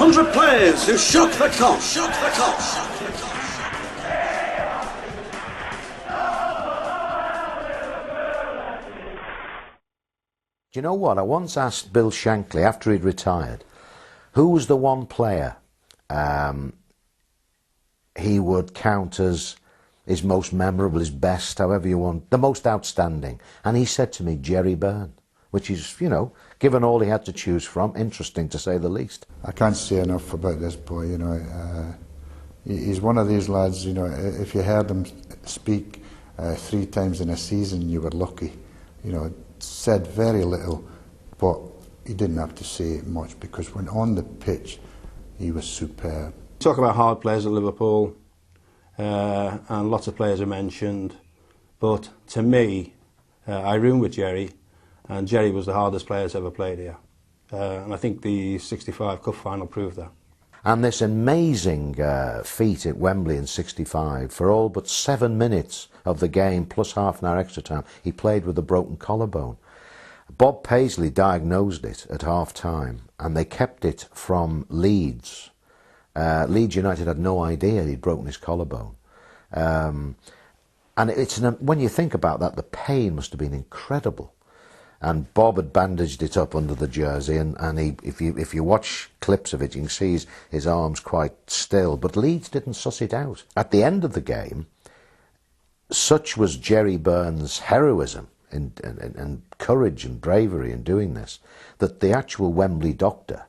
100 players who shook the conch. Do you know what? I once asked Bill Shankly, after he'd retired, who was the one player he would count as his most memorable, his best, however you want, the most outstanding. And he said to me, Gerry Byrne, which is, you know, given all he had to choose from, interesting to say the least. I can't say enough about this boy, you know. He's one of these lads, you know, if you heard him speak 3 times in a season, you were lucky. You know, said very little, but he didn't have to say much, because when on the pitch, he was superb. Talk about hard players at Liverpool, and lots of players are mentioned, but to me, I roomed with Gerry, and Gerry was the hardest player that's ever played here. And I think the '65 Cup final proved that. And this amazing feat at Wembley in '65, for all but 7 minutes of the game, plus half an hour extra time, he played with a broken collarbone. Bob Paisley diagnosed it at half-time, and they kept it from Leeds. Leeds United had no idea he'd broken his collarbone. And when you think about that, the pain must have been incredible. And Bob had bandaged it up under the jersey, and if you watch clips of it, you can see his arms quite still. But Leeds didn't suss it out. At the end of the game, such was Gerry Byrne's heroism and courage and bravery in doing this, that the actual Wembley doctor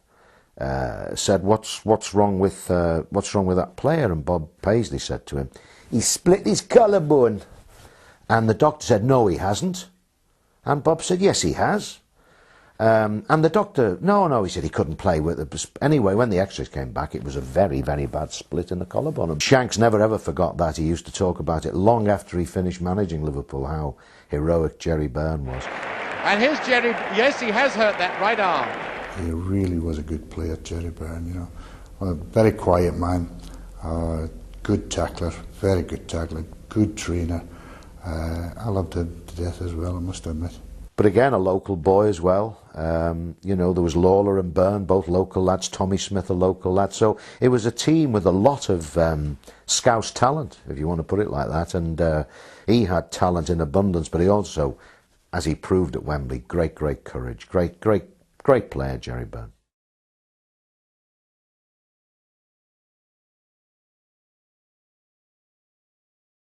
said, "What's wrong with that player?" And Bob Paisley said to him, "He split his collarbone." And the doctor said, "No, he hasn't." And Bob said, "Yes, he has." And the doctor, no, he said he couldn't play with it. Anyway, when the x-rays came back, it was a very, very bad split in the collarbone. And Shanks never ever forgot that. He used to talk about it long after he finished managing Liverpool, how heroic Gerry Byrne was. And here's Gerry. Yes, he has hurt that right arm. He really was a good player, Gerry Byrne, you know. A very quiet man, good tackler, very good tackler, good trainer. I loved him to death as well, I must admit. But again, a local boy as well. You know, there was Lawler and Byrne, both local lads. Tommy Smith, a local lad. So it was a team with a lot of Scouse talent, if you want to put it like that. And he had talent in abundance, but he also, as he proved at Wembley, great courage. Great player, Gerry Byrne.